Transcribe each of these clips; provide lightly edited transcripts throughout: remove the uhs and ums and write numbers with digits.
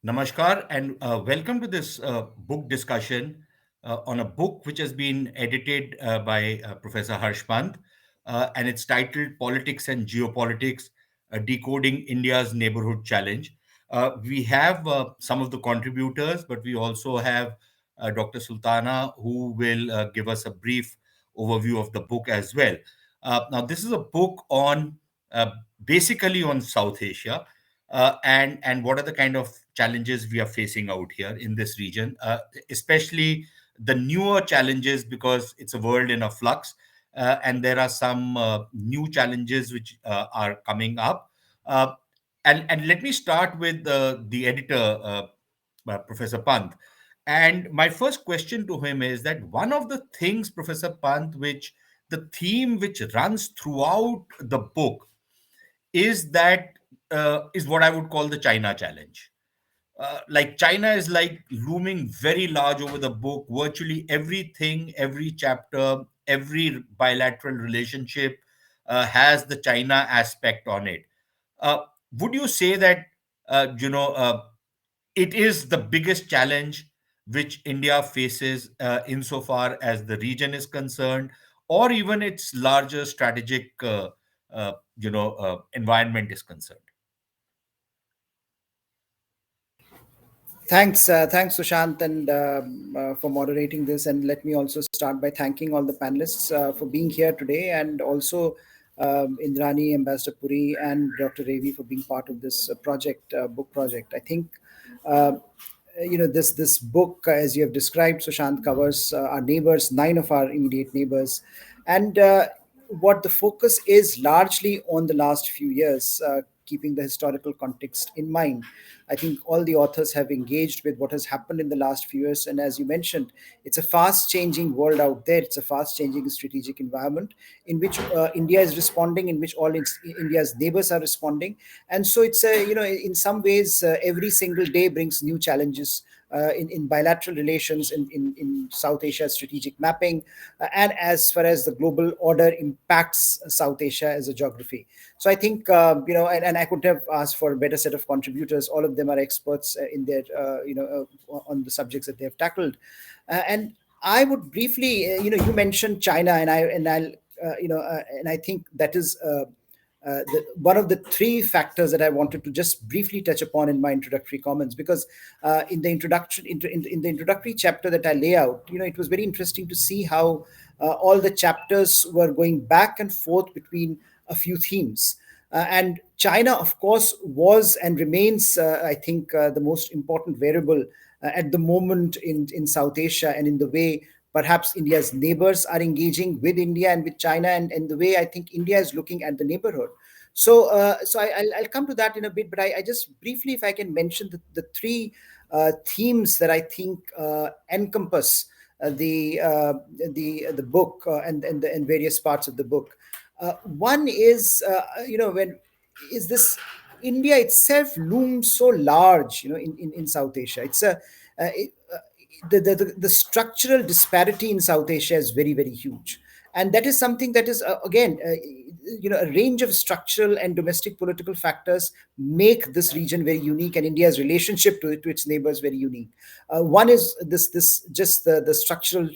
Namaskar and welcome to this book discussion on a book which has been edited by Professor Harsh Pant, and it's titled Politics and Geopolitics, Decoding India's Neighborhood Challenge. We have some of the contributors, but we also have Dr. Sultana, who will give us a brief overview of the book as well. Now, this is a book on uh, basically on South Asia, and what are the kind of challenges we are facing out here in this region, especially the newer challenges, because it's a world in a flux, and there are some new challenges which are coming up. Uh, and let me start with the editor, Professor Pant. And my first question to him is that one of the things, Professor Pant, which the theme which runs throughout the book is that is what I would call the China challenge. Like China is like looming very large over the book. Virtually everything, every chapter, every bilateral relationship has the China aspect on it. Uh, would you say that it is the biggest challenge which India faces insofar as the region is concerned, or even its larger strategic environment is concerned? Thanks, Sushant, and for moderating this. And let me also start by thanking all the panelists for being here today, and also Indrani, Ambassador Puri, and Dr. Revi for being part of this book project. I think uh, this book, as you have described, Sushant, covers our neighbors, nine of our immediate neighbors, and what the focus is largely on the last few years, keeping the historical context in mind. I think all the authors have engaged with what has happened in the last few years. And as you mentioned, it's a fast changing world out there. It's a fast changing strategic environment in which India is responding, in which India's neighbors are responding. And so it's in some ways, every single day brings new challenges in bilateral relations, in South Asia strategic mapping, and as far as the global order impacts South Asia as a geography. So I think, and I could have asked for a better set of contributors. All of them are experts in their, on the subjects that they have tackled. And I would briefly, you mentioned China, and I think that is one of the three factors that I wanted to just briefly touch upon in my introductory comments, because in the in the introductory chapter that I lay out, it was very interesting to see how all the chapters were going back and forth between a few themes. And China, of course, was and remains, I think, the most important variable at the moment in South Asia, and in the way perhaps India's neighbors are engaging with India and with China, and the way I think India is looking at the neighborhood. I'll come to that in a bit, but I just briefly, if I can mention the three themes that I think encompass the book, and various parts of the book. One is, when is this India itself looms so large, in South Asia. It's a it, the structural disparity in South Asia is very, very huge, and that is something that is, again, a range of structural and domestic political factors make this region very unique, and India's relationship to its neighbors very unique. One is this just the structural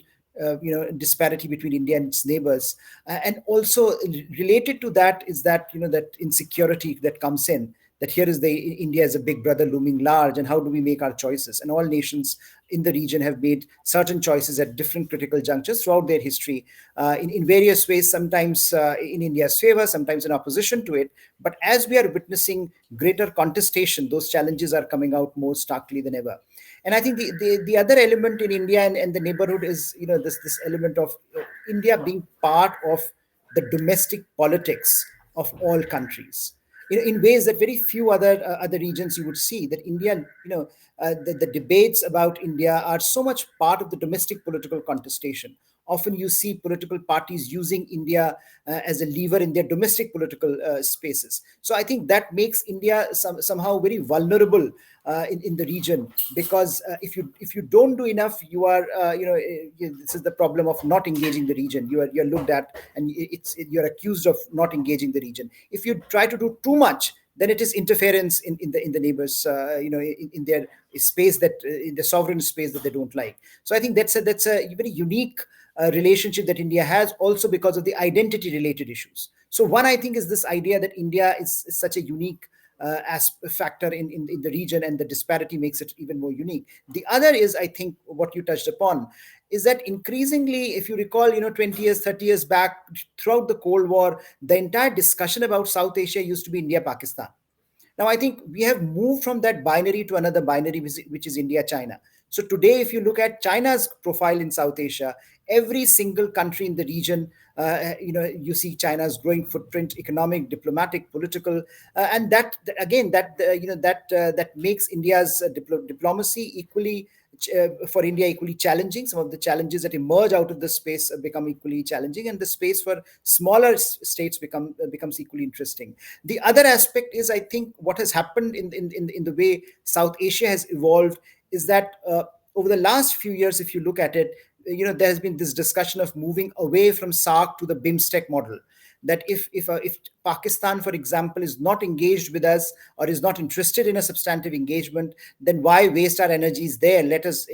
disparity between India and its neighbors, and also related to that is that that insecurity that comes in. That here is the India as a big brother looming large, and how do we make our choices? And all nations in the region have made certain choices at different critical junctures throughout their history, in various ways, sometimes in India's favor, sometimes in opposition to it. But as we are witnessing greater contestation, those challenges are coming out more starkly than ever. And I think the other element in India and the neighborhood is, this element of India being part of the domestic politics of all countries, in ways that very few other regions you would see. That India, the debates about India are so much part of the domestic political contestation. Often you see political parties using India as a lever in their domestic political spaces. So I think that makes India somehow very vulnerable in the region, because if you don't do enough, you are, this is the problem of not engaging the region. You're looked at, and you're accused of not engaging the region. If you try to do too much, then it is interference in the neighbors, in their space, that in the sovereign space that they don't like. So I think that's a very unique relationship that India has, also because of the identity related issues. So one, I think, is this idea that India is such a unique as factor in the region, and the disparity makes it even more unique. The other is, I think, what you touched upon, is that increasingly, if you recall, 20 years, 30 years back, throughout the Cold War, the entire discussion about South Asia used to be India, Pakistan. Now, I think we have moved from that binary to another binary, which is India, China. So today, if you look at China's profile in South Asia, every single country in the region, you see China's growing footprint, economic, diplomatic, political, and again, that makes India's diplomacy equally, for India, equally challenging. Some of the challenges that emerge out of the space become equally challenging, and the space for smaller states becomes equally interesting. The other aspect is, I think, what has happened in the way South Asia has evolved is that over the last few years, if you look at it, there has been this discussion of moving away from SARC to the BIMSTEC model. That if Pakistan, for example, is not engaged with us, or is not interested in a substantive engagement, then why waste our energies there? Let us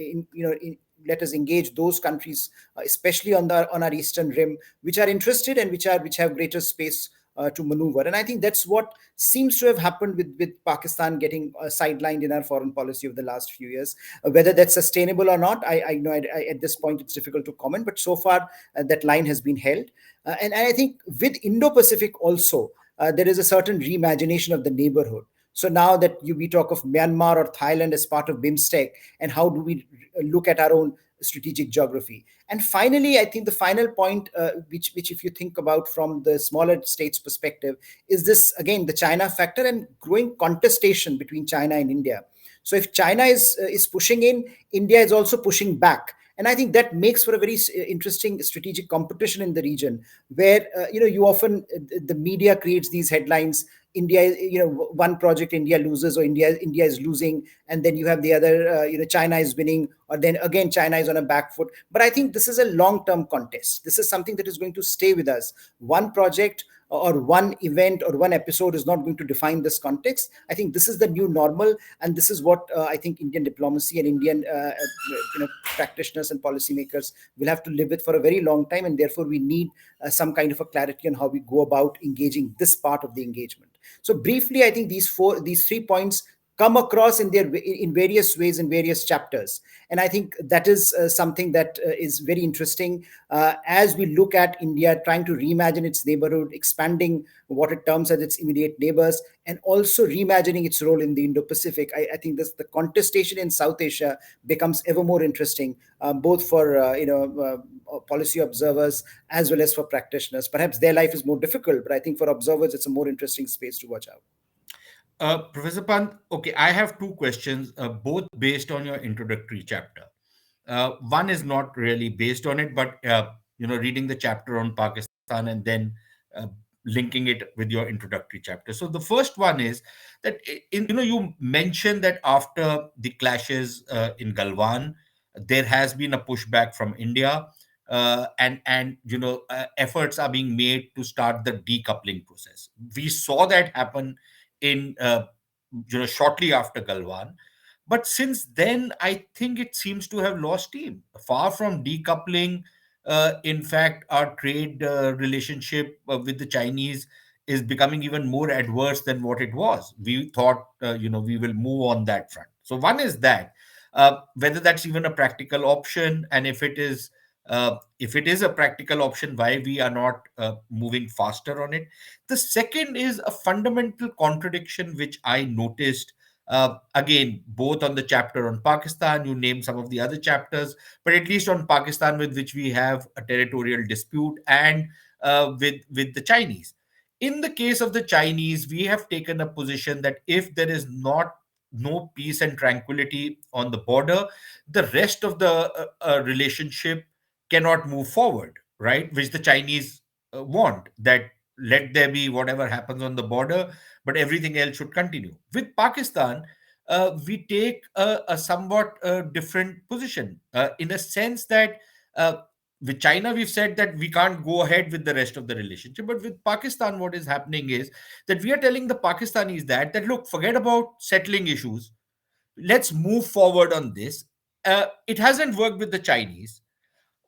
engage those countries, especially on our eastern rim, which are interested, and which have greater space to maneuver. And I think that's what seems to have happened with Pakistan getting sidelined in our foreign policy over the last few years. Whether that's sustainable or not, I know at this point it's difficult to comment, but so far that line has been held. And I think with Indo-Pacific also, there is a certain reimagination of the neighborhood. So now that we talk of Myanmar or Thailand as part of BIMSTEC, and how do we look at our own strategic geography? And finally, I think the final point, which if you think about from the smaller states perspective, is this, again, the China factor and growing contestation between China and India. So if China is pushing in, India is also pushing back. And I think that makes for a very interesting strategic competition in the region, where you often, the media creates these headlines: India, one project India loses, or India is losing, and then you have the other, China is winning, or then again China is on a back foot. But I think this is a long term contest. This is something that is going to stay with us. One project or one event or one episode is not going to define this context. I think this is the new normal, and this is what I think Indian diplomacy and Indian practitioners and policymakers will have to live with for a very long time, and therefore we need some kind of a clarity on how we go about engaging this part of the engagement. So briefly, I think these 3 points come across in various ways in various chapters, and I think that is something that is very interesting as we look at India trying to reimagine its neighborhood, expanding what it terms as its immediate neighbors, and also reimagining its role in the Indo-Pacific. I think the contestation in South Asia becomes ever more interesting, both for policy observers as well as for practitioners. Perhaps their life is more difficult, but I think for observers it's a more interesting space to watch out. Professor Pant, okay, I have two questions, both based on your introductory chapter. One is not really based on it, but reading the chapter on Pakistan and then uh, linking it with your introductory chapter. So the first one is that you mentioned that after the clashes in Galwan, there has been a pushback from India, and efforts are being made to start the decoupling process. We saw that happen in shortly after Galwan. But since then, I think it seems to have lost steam. Far from decoupling, in fact, our trade relationship with the Chinese is becoming even more adverse than what it was. We thought, we will move on that front. So one is that whether that's even a practical option, and if it is a practical option, why we are not moving faster on it. The second is a fundamental contradiction which I noticed, again, both on the chapter on Pakistan, you name some of the other chapters, but at least on Pakistan, with which we have a territorial dispute, and with the Chinese. In the case of the Chinese, we have taken a position that if there is not no peace and tranquility on the border, the rest of the relationship cannot move forward, right? Which the Chinese want, that let there be whatever happens on the border, but everything else should continue. With Pakistan, we take a somewhat different position, in a sense that uh, With China, we've said that we can't go ahead with the rest of the relationship. But with Pakistan, what is happening is that we are telling the Pakistanis that look, forget about settling issues. Let's move forward on this. It hasn't worked with the Chinese.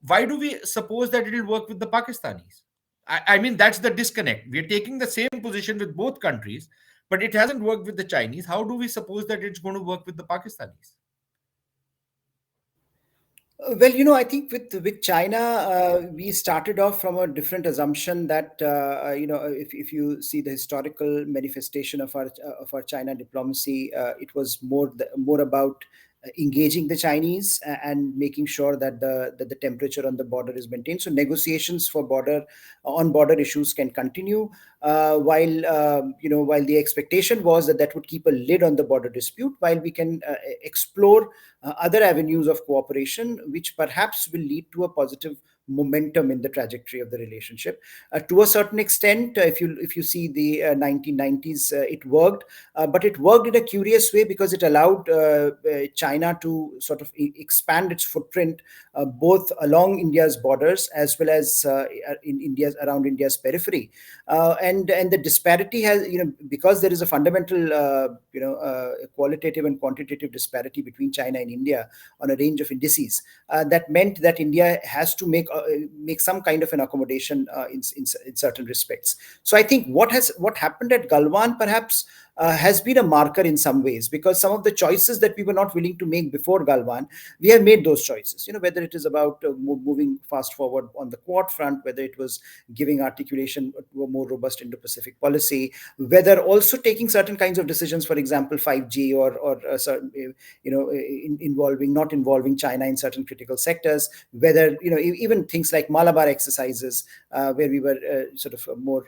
Why do we suppose that it will work with the Pakistanis? I mean, that's the disconnect. We are taking the same position with both countries, but it hasn't worked with the Chinese. How do we suppose that it's going to work with the Pakistanis? Well, I think with China, we started off from a different assumption that if you see the historical manifestation of our China diplomacy, it was more about engaging the Chinese and making sure that the temperature on the border is maintained. So negotiations for border issues can continue, while the expectation was that would keep a lid on the border dispute, while we can explore other avenues of cooperation, which perhaps will lead to a positive momentum in the trajectory of the relationship. To a certain extent, if you see the 1990s, it worked, but it worked in a curious way because it allowed China to sort of expand its footprint both along India's borders as well as in India's around India's periphery, and the disparity has, because there is a fundamental qualitative and quantitative disparity between China and India on a range of indices. That meant that India has to make some kind of an accommodation in certain respects. So I think what happened at Galwan perhaps has been a marker in some ways, because some of the choices that we were not willing to make before Galwan, we have made those choices. Whether it is about moving fast forward on the Quad front, whether it was giving articulation to a more robust Indo-Pacific policy, whether also taking certain kinds of decisions, for example, 5G or certain, involving not involving China in certain critical sectors, whether even things like Malabar exercises, where we were sort of more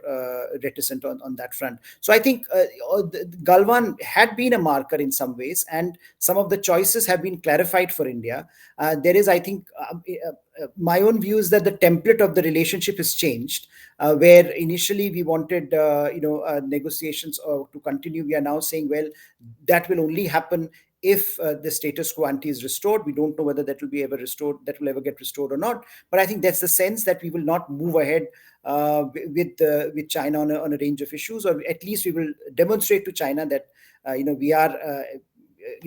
reticent on that front. So I think Galwan had been a marker in some ways, and some of the choices have been clarified for India. There is, I think, my own view is that the template of the relationship has changed, where initially we wanted negotiations to continue. We are now saying, well, that will only happen if the status quo ante is restored. We don't know whether that will ever get restored or not. But I think that's the sense that we will not move ahead with China on a range of issues, or at least we will demonstrate to China that we are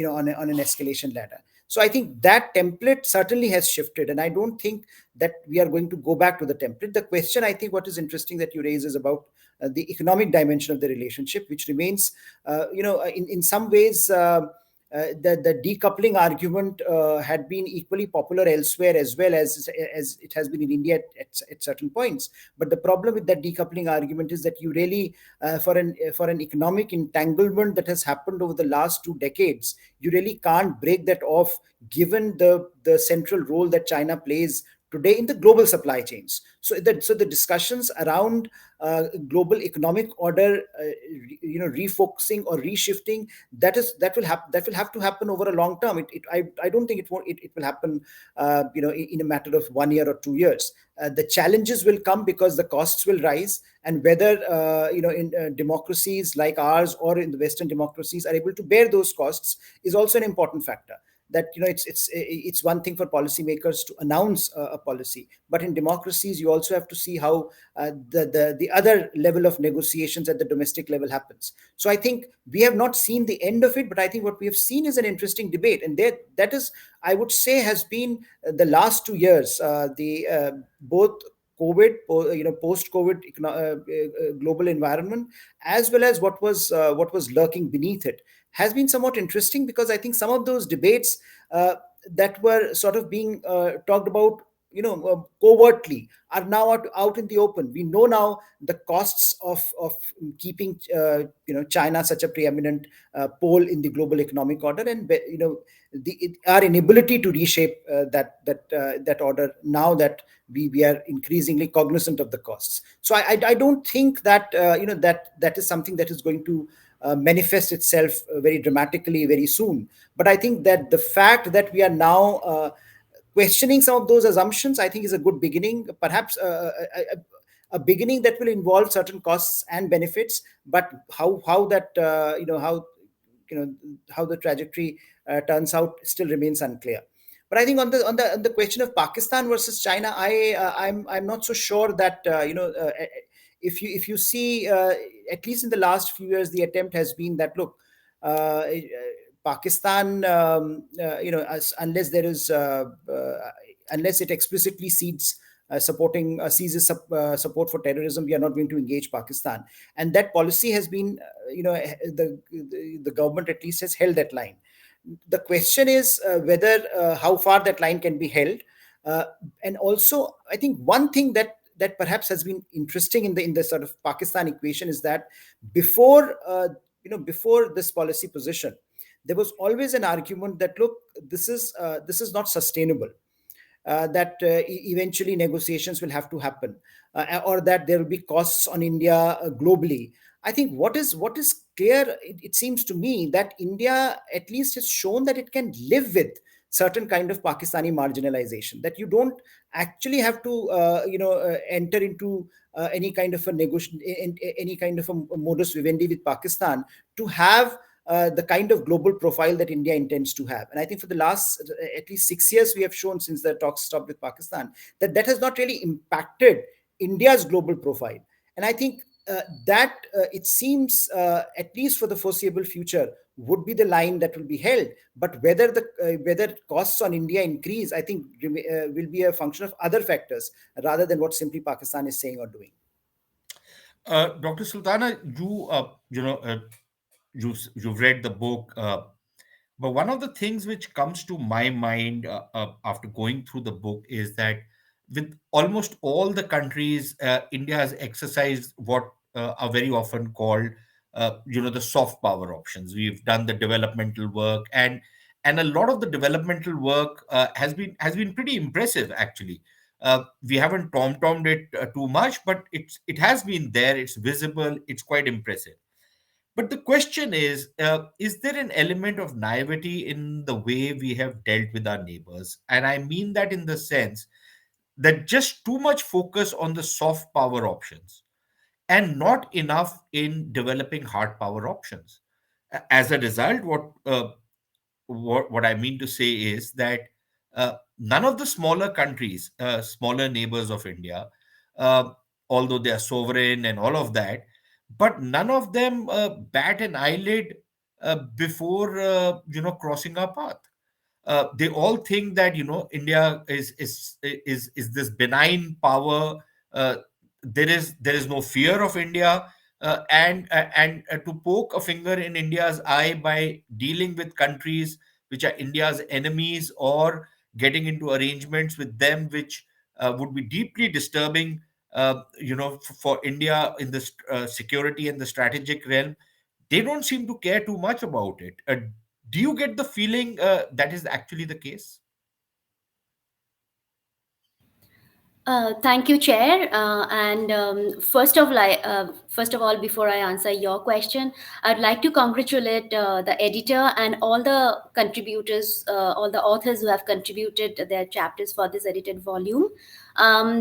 on an escalation ladder. So I think that template certainly has shifted, and I don't think that we are going to go back to the template. The question, I think, what is interesting that you raise is about the economic dimension of the relationship, which remains, in some ways. The decoupling argument had been equally popular elsewhere as well as it has been in India at certain points. But the problem with that decoupling argument is that you really, for an economic entanglement that has happened over the last 2 decades, you really can't break that off, given the central role that China plays today in the global supply chains. So the discussions around global economic order, refocusing or reshifting, that will have to happen over a long term. I don't think it will happen in a matter of 1 year or 2 years. The challenges will come because the costs will rise, and whether in democracies like ours or in the Western democracies are able to bear those costs is also an important factor. That it's one thing for policymakers to announce a policy, but in democracies you also have to see how the other level of negotiations at the domestic level happens. So I think we have not seen the end of it, but I think what we have seen is an interesting debate, and that is, I would say, has been the last 2 years, the both post-COVID global environment, as well as what was lurking beneath it, has been somewhat interesting, because I think some of those debates that were sort of being talked about, covertly, are now out in the open. We know now the costs of keeping China such a preeminent pole in the global economic order, and our inability to reshape that order, now that we are increasingly cognizant of the costs. So I don't think that that is something that is going to manifest itself very dramatically very soon. But I think that the fact that we are now questioning some of those assumptions, I think, is a good beginning. Perhaps a beginning that will involve certain costs and benefits, but how that how the trajectory turns out still remains unclear. But I think on the question of Pakistan versus China, I'm not so sure that if you see, at least in the last few years, the attempt has been that, look, Pakistan, unless there is unless it explicitly cedes supporting ceases support for terrorism, we are not going to engage Pakistan. And that policy has been, the government at least has held that line. The question is whether how far that line can be held. uh, and also, I think one thing that perhaps has been interesting in the sort of Pakistan equation is that before before this policy position, there was always an argument that, look, this is not sustainable, that eventually negotiations will have to happen, or that there will be costs on India globally. I think what is clear, it seems to me, that India at least has shown that it can live with certain kind of Pakistani marginalization. That you don't actually have to enter into any kind of a any kind of a modus vivendi with Pakistan to have the kind of global profile that India intends to have. And I think for the last at least 6 years, we have shown, since the talks stopped with Pakistan, that that has not really impacted India's global profile. And I think that it seems, at least for the foreseeable future, would be the line that will be held. But whether costs on India increase, I think will be a function of other factors rather than what simply Pakistan is saying or doing. Dr. Sultana, you've read the book, but one of the things which comes to my mind after going through the book is that with almost all the countries, India has exercised what are very often called, the soft power options. We've done the developmental work, and a lot of the developmental work has been pretty impressive, actually. We haven't tom-tommed it too much, but it has been there. It's visible. It's quite impressive. But the question is there an element of naivety in the way we have dealt with our neighbors? And I mean that in the sense that just too much focus on the soft power options and not enough in developing hard power options. As a result, what I mean to say is that none of the smaller countries, smaller neighbors of India, uh, although they are sovereign and all of that, but none of them bat an eyelid before crossing our path. They all think that India is this benign power. There is no fear of India, and to poke a finger in India's eye by dealing with countries which are India's enemies, or getting into arrangements with them which would be deeply disturbing, for India in the security and the strategic realm. They don't seem to care too much about it. Do you get the feeling that is actually the case? Thank you, Chair. And first of all, before I answer your question, I'd like to congratulate the editor and all the contributors, all the authors who have contributed their chapters for this edited volume.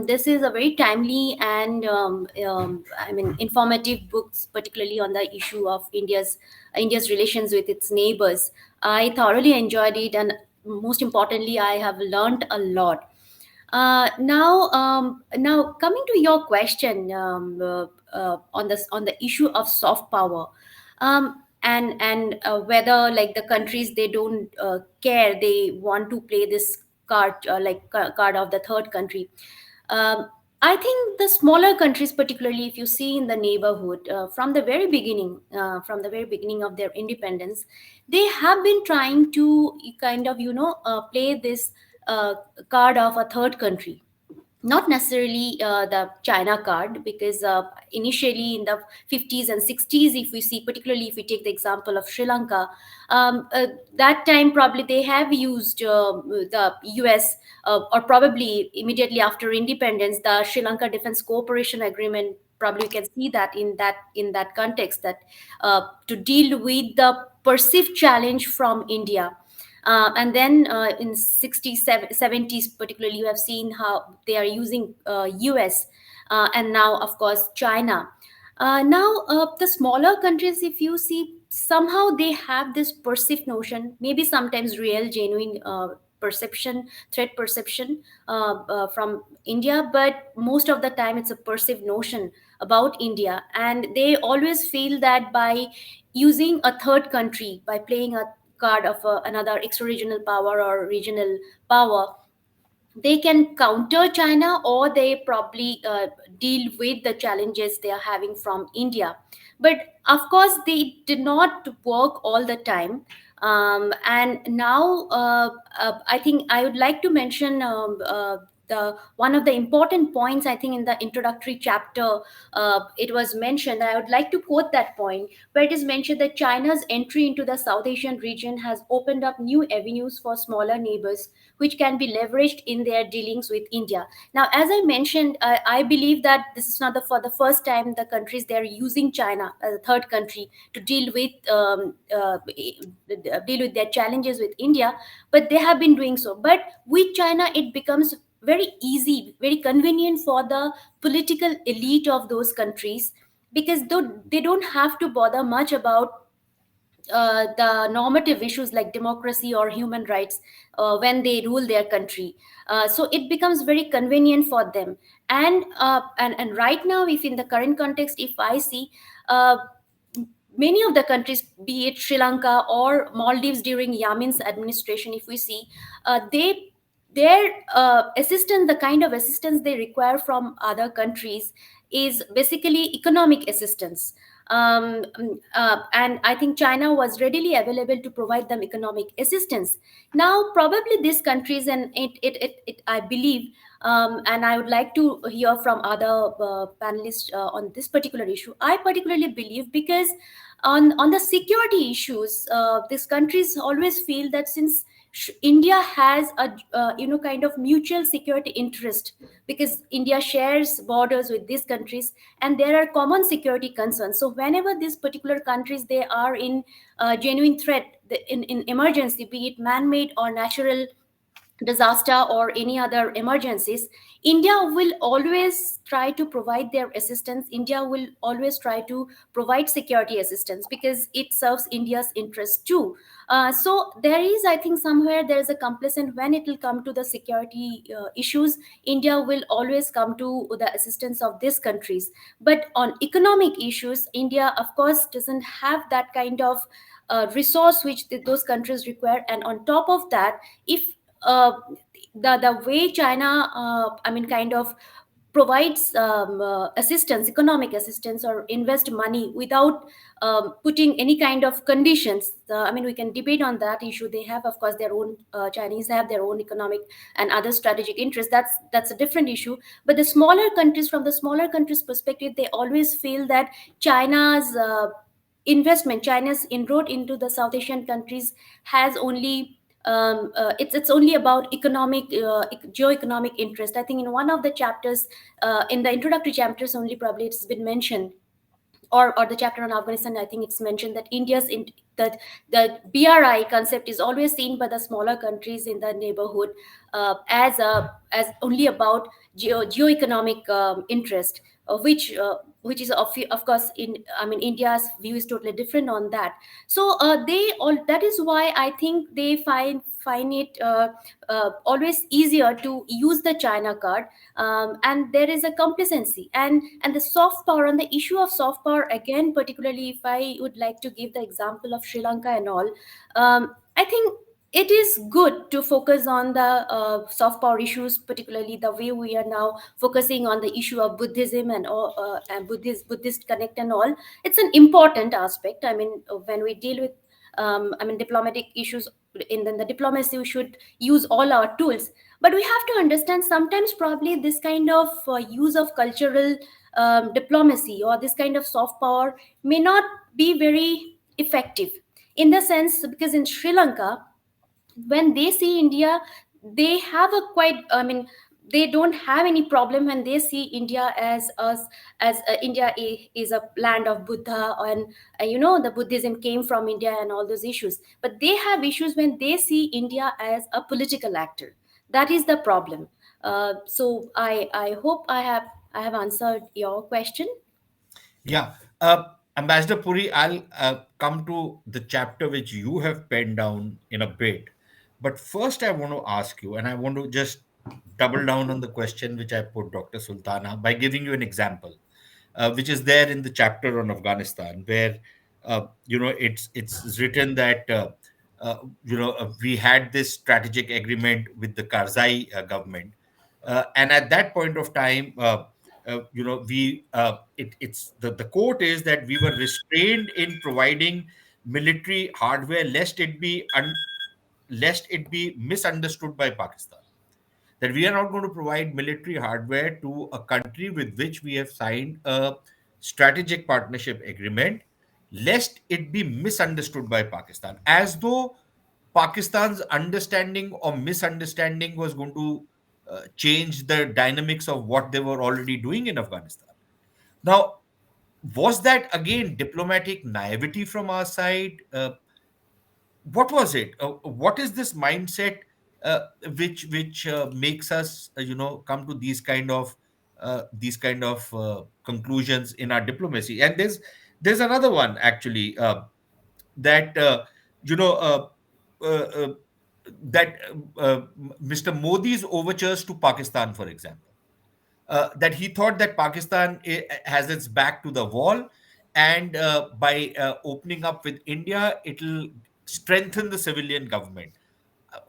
This is a very timely and I mean informative books, particularly on the issue of India's relations with its neighbors. I thoroughly enjoyed it, and most importantly, I have learned a lot. Now coming to your question, on the issue of soft power, and whether like the countries, they don't care, they want to play this card, card of the third country. Um, I think the smaller countries, particularly if you see in the neighborhood, from the very beginning of their independence, they have been trying to kind of play this uh, card of a third country, not necessarily the China card, because initially in the 50s and 60s, if we see, particularly if we take the example of Sri Lanka, that time probably they have used the US, or probably immediately after independence, the Sri Lanka Defense Cooperation Agreement. Probably you can see that in that context, that to deal with the perceived challenge from India. And then in 60s, 70s, particularly, you have seen how they are using US, and now, of course, China. Now, the smaller countries, if you see, somehow they have this perceived notion, maybe sometimes real, genuine perception, threat perception from India, but most of the time it's a perceived notion about India, and they always feel that by using a third country, by playing a card of another extra-regional power or regional power, they can counter China, or they probably deal with the challenges they are having from India. But of course, they did not work all the time. And now, I think I would like to mention the one of the important points. I think in the introductory chapter, it was mentioned. I would like to quote that point where it is mentioned that China's entry into the South Asian region has opened up new avenues for smaller neighbors which can be leveraged in their dealings with India. Now, as I mentioned, I believe that this is not for the first time the countries they are using China as a third country to deal with their challenges with India, but they have been doing so. But with China, it becomes very easy, very convenient for the political elite of those countries, because they don't have to bother much about the normative issues like democracy or human rights when they rule their country. So it becomes very convenient for them. And right now, if in the current context, if I see uh, many of the countries, be it Sri Lanka or Maldives during Yamin's administration, if we see, their assistance, the kind of assistance they require from other countries is basically economic assistance. And I think China was readily available to provide them economic assistance. Now, probably these countries, and I believe, and I would like to hear from other panelists on this particular issue. I particularly believe because on the security issues, these countries always feel that since India has a kind of mutual security interest, because India shares borders with these countries, and there are common security concerns. So whenever these particular countries they are in genuine threat, in emergency, be it man-made or natural disaster or any other emergencies, India will always try to provide their assistance. India will always try to provide security assistance because it serves India's interest too. So there is, I think, somewhere there is a complacent when it will come to the security issues. India will always come to the assistance of these countries. But on economic issues, India, of course, doesn't have that kind of resource which those countries require. And on top of that, if uh, the way China, I mean, kind of provides assistance, economic assistance, or invest money without putting any kind of conditions. I mean, we can debate on that issue. They have, of course, their own Chinese have their own economic and other strategic interests. That's a different issue. But the smaller countries, from the smaller countries' perspective, they always feel that China's China's inroad into the South Asian countries has only it's only about economic geo-economic interest. I think in one of the chapters, in the introductory chapters only, probably it's been mentioned, or the chapter on Afghanistan, I think it's mentioned that that the BRI concept is always seen by the smaller countries in the neighborhood as only about geo-economic interest, which is of course in, I mean, India's view is totally different on that. So they all that is why I think they find it always easier to use the China card. And there is a complacency and the soft power. On the issue of soft power again, particularly if I would like to give the example of Sri Lanka and all, I think it is good to focus on the soft power issues, particularly the way we are now focusing on the issue of Buddhism and all, and Buddhist connect and all. It's an important aspect. I mean, when we deal with I mean, diplomatic issues, in the diplomacy we should use all our tools. But we have to understand sometimes probably this kind of use of cultural diplomacy or this kind of soft power may not be very effective, in the sense because in Sri Lanka, when they see India, they have a quite, I mean, they don't have any problem when they see India as us, as India is a land of Buddha, and the Buddhism came from India and all those issues. But they have issues when they see India as a political actor. That is the problem. So I hope I have answered your question. Yeah. Ambassador Puri, I'll come to the chapter which you have penned down in a bit. But first, I want to ask you, and I want to just double down on the question which I put Dr. Sultana by giving you an example, which is there in the chapter on Afghanistan, where it's written that we had this strategic agreement with the Karzai government, and at that point of time, it's the quote is that we were restrained in providing military hardware lest it be misunderstood by Pakistan. That we are not going to provide military hardware to a country with which we have signed a strategic partnership agreement, lest it be misunderstood by Pakistan, as though Pakistan's understanding or misunderstanding was going to change the dynamics of what they were already doing in Afghanistan. Now, was that again diplomatic naivety from our side? What was it? What is this mindset uh, which makes us come to these kind of conclusions in our diplomacy? And there's another one actually, that you know uh, uh, that Mr. Modi's overtures to Pakistan, for example, that he thought that Pakistan has its back to the wall, and by opening up with India, it'll strengthen the civilian government.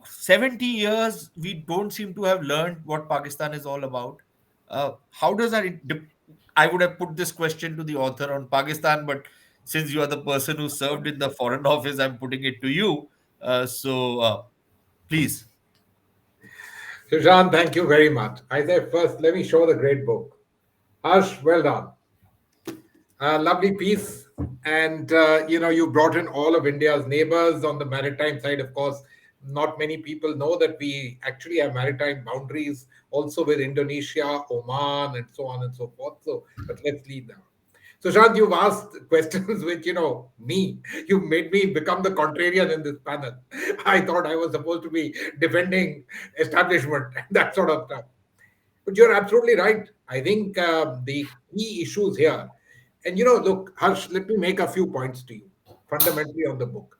70 years, we don't seem to have learned what Pakistan is all about. How does our. I would have put this question to the author on Pakistan, but since you are the person who served in the Foreign Office, I'm putting it to you. Please. Sushant, thank you very much. I say first, let me show the great book. Harsh, well done. Lovely piece. And, you brought in all of India's neighbors on the maritime side. Of course, not many people know that we actually have maritime boundaries also with Indonesia, Oman, and so on and so forth. So, but let's leave now. So, Shant, you've asked questions which, you made me become the contrarian in this panel. I thought I was supposed to be defending establishment and that sort of stuff. But you're absolutely right. I think the key issues here, and look, Harsh, let me make a few points to you fundamentally on the book.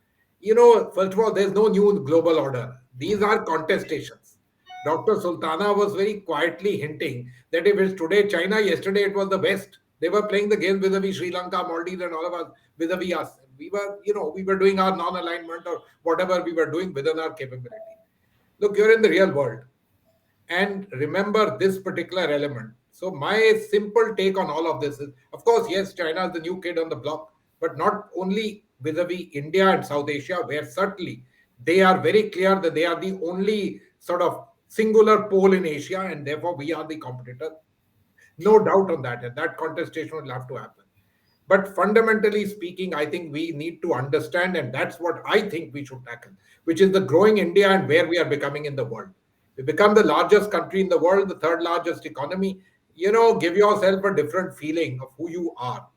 First of all, there's no new global order. These are contestations. Dr. Sultana was very quietly hinting that if it's today China, yesterday it was the West. They were playing the game vis-a-vis Sri Lanka, Maldives, and all of us vis-a-vis us. We were doing our non-alignment or whatever we were doing within our capability. Look, you're in the real world and remember this particular element. So my simple take on all of this is, of course, yes, China is the new kid on the block, but not only vis-a-vis India and South Asia, where certainly they are very clear that they are the only sort of singular pole in Asia, and therefore we are the competitor. No doubt on that, and that contestation will have to happen. But fundamentally speaking, I think we need to understand, and that's what I think we should tackle, which is the growing India and where we are becoming in the world. We become the largest country in the world, the third largest economy. Give yourself a different feeling of who you are.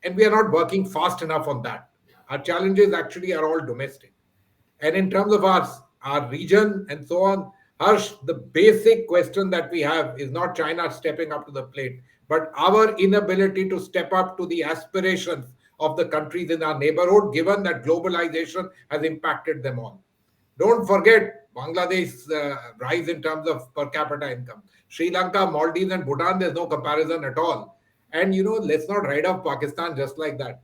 And we are not working fast enough on that. Our challenges actually are all domestic. And in terms of our region and so on, Harsh, the basic question that we have is not China stepping up to the plate, but our inability to step up to the aspirations of the countries in our neighborhood, given that globalization has impacted them all. Don't forget Bangladesh's rise in terms of per capita income. Sri Lanka, Maldives, and Bhutan, there's no comparison at all. And let's not write off Pakistan just like that.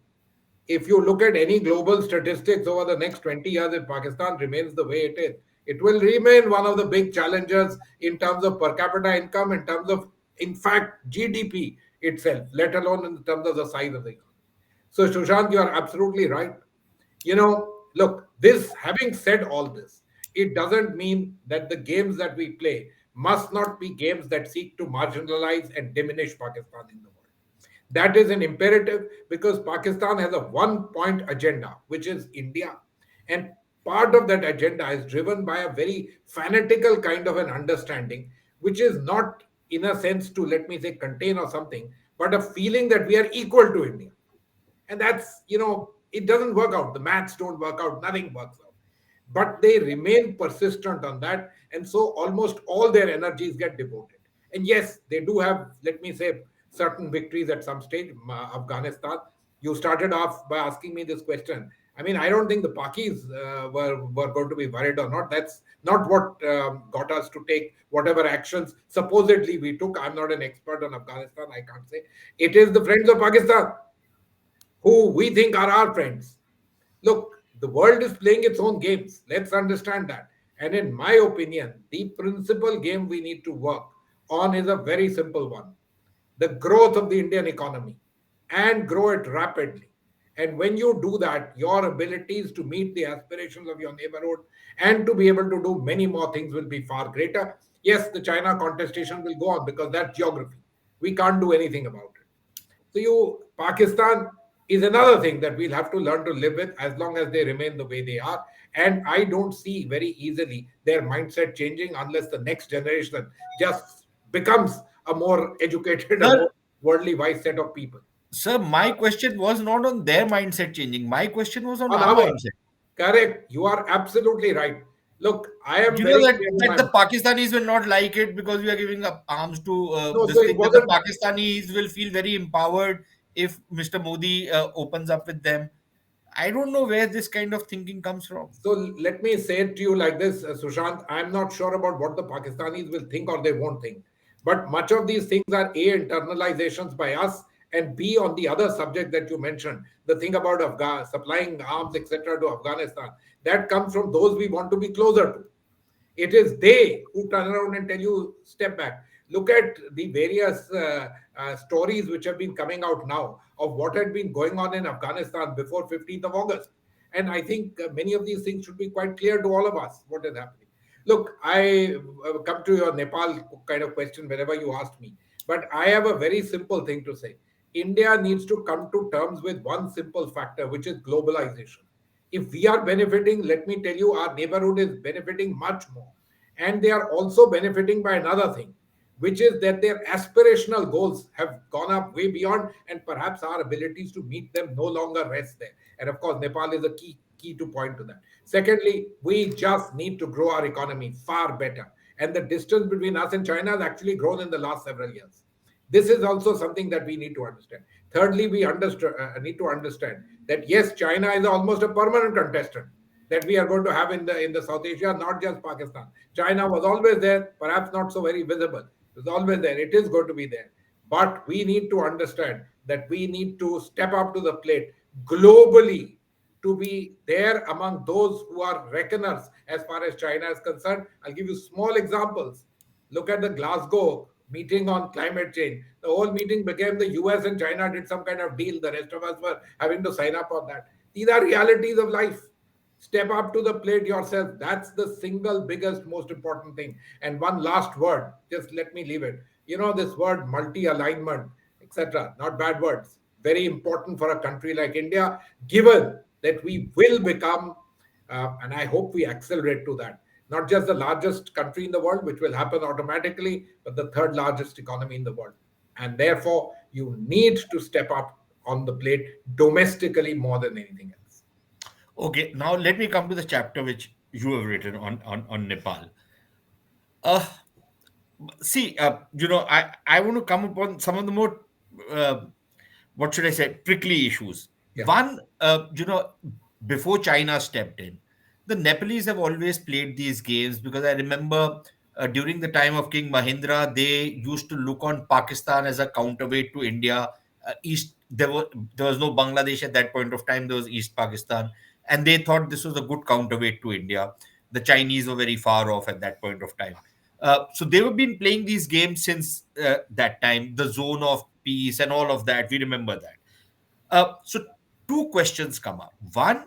If you look at any global statistics over the next 20 years, if Pakistan remains the way it is, it will remain one of the big challenges in terms of per capita income, in terms of, in fact, GDP itself, let alone in terms of the size of the economy. So, Sushant, you are absolutely right. Look, this, having said all this, it doesn't mean that the games that we play must not be games that seek to marginalize and diminish Pakistan in the world. That is an imperative because Pakistan has a one point agenda, which is India. And part of that agenda is driven by a very fanatical kind of an understanding, which is not, in a sense, to let me say contain or something, but a feeling that we are equal to India. And that's, it doesn't work out. The maths don't work out, nothing works out. But they remain persistent on that. And so almost all their energies get devoted. And yes, they do have, let me say, certain victories at some stage. Afghanistan, you started off by asking me this question. I mean, I don't think the Pakis were going to be worried or not. That's not what got us to take whatever actions supposedly we took. I'm not an expert on Afghanistan. I can't say. It is the friends of Pakistan who we think are our friends. Look, the world is playing its own games. Let's understand that. And in my opinion, the principal game we need to work on is a very simple one: the growth of the Indian economy, and grow it rapidly. And when you do that, your abilities to meet the aspirations of your neighborhood and to be able to do many more things will be far greater. Yes, the China contestation will go on because that's geography. We can't do anything about it. So Pakistan is another thing that we'll have to learn to live with as long as they remain the way they are. And I don't see very easily their mindset changing unless the next generation just becomes a more educated, a Sir, more worldly wise set of people. sir, my question was not on their mindset changing. My question was on On our our mindset. correct, you are absolutely right. Look, I am You know very that clear in that my the Pakistanis will not like it because we are giving up arms to no. So this it thing. That the wasn't. Pakistanis will feel very empowered if Mr. Modi opens up with them. I don't know where this kind of thinking comes from. So let me say it to you like this, Sushant. I'm not sure about what the Pakistanis will think or they won't think. But much of these things are A, internalizations by us, and B, on the other subject that you mentioned, the thing about supplying arms, etc., to Afghanistan, that comes from those we want to be closer to. It is they who turn around and tell you, step back. Look at the various stories which have been coming out now of what had been going on in Afghanistan before 15th of August. And I think many of these things should be quite clear to all of us what is happening. Look, I come to your Nepal kind of question whenever you asked me, but I have a very simple thing to say. India needs to come to terms with one simple factor, which is globalization. If we are benefiting, let me tell you, our neighborhood is benefiting much more. And they are also benefiting by another thing, which is that their aspirational goals have gone up way beyond, and perhaps our abilities to meet them no longer rest there. And of course, Nepal is a key to point to that. Secondly, we just need to grow our economy far better. And the distance between us and China has actually grown in the last several years. This is also something that we need to understand. Thirdly, we need to understand that yes, China is almost a permanent contestant that we are going to have in the South Asia, not just Pakistan. China was always there, perhaps not so very visible. It was always there. It is going to be there. But we need to understand that we need to step up to the plate globally to be there among those who are reckoners as far as China is concerned. I'll give you small examples. Look at the Glasgow meeting on climate change. The whole meeting became the US and China did some kind of deal. The rest of us were having to sign up on that. These are realities of life. Step up to the plate yourself. That's the single biggest, most important thing. And one last word, just let me leave it. You know, this word multi alignment, etc., not bad words. Very important for a country like India, given that we will become, and I hope we accelerate to that, not just the largest country in the world, which will happen automatically, but the third largest economy in the world. And therefore, you need to step up on the plate domestically more than anything else. Okay, now let me come to the chapter which you have written on Nepal. Uh, See, I want to come upon some of the more, uh, what should I say, prickly issues. Yeah. One, before China stepped in, the Nepalese have always played these games because I remember during the time of King Mahendra, they used to look on Pakistan as a counterweight to India. East there was no Bangladesh at that point of time. There was East Pakistan, and they thought this was a good counterweight to India. The Chinese were very far off at that point of time. So they have been playing these games since that time, the zone of peace and all of that. We remember that. So two questions come up. One,